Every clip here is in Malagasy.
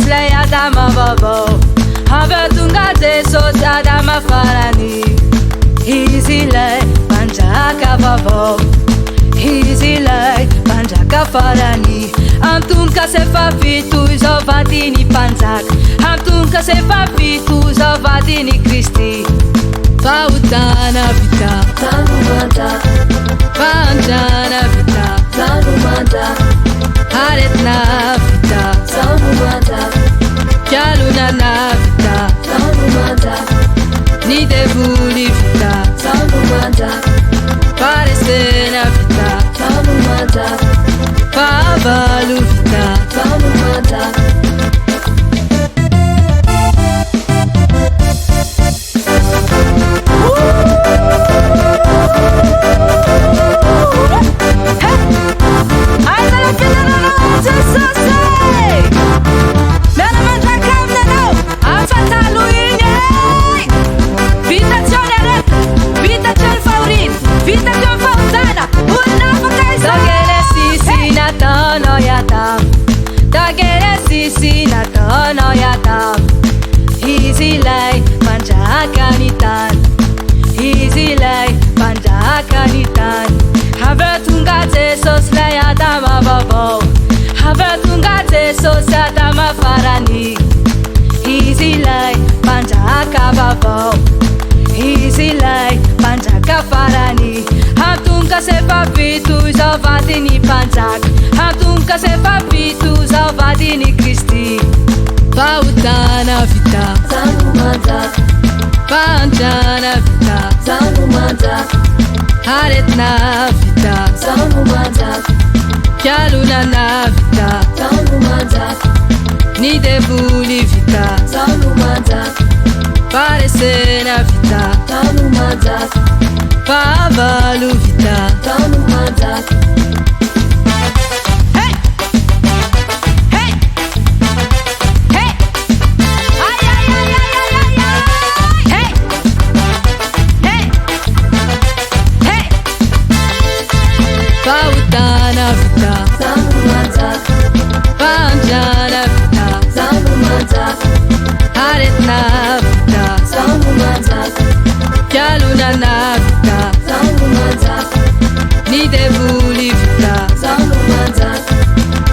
lay adama babo Havetunga Jesus adama farani Easy lay panjaka babo Easy lay panjaka farani Amtunka se fa fitu zovatini panjak Amtunka se fa fitu zovatini Kristi Pautana vita Tanumata Panjana vita Tanumata Haretna vita Tanumata Kyaluna na vita Tanumata Ni devuli vita Tanumata Paresena vita Tanumata Pavalu vita Tanumata Easy like panjakanitan Easy like panjakanitan Havetunga Jesus lay adama babo Havetunga Jesus adama farani Easy like panjaka babo Easy like panjaka farani Hamtunga se papitu zovatini panjak Hamtunga se papitu zovatini Kristi Pautana vita Tanumata Panjana vita Tanumata Haretna vita Tanumata Kyaluna na vita Tanumata Ni devuli vita Tanumata Paresena vita Tanumata Pavalu vita Tanumata Pautana vita Tanumata Panjana vita Tanumata Haretna vita Tanumata Kyaluna na vita Tanumata Ni devuli vita Tanumata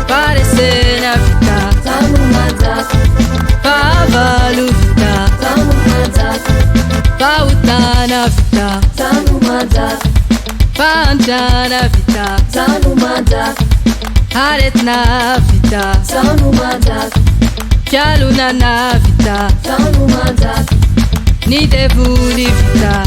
Paresena vita Tanumata Pavalu vita Tanumata Pautana vita Tanumata Panjana vita Tanumata Haretna vita Tanumata Kyaluna na vita Tanumata Ni devuli vita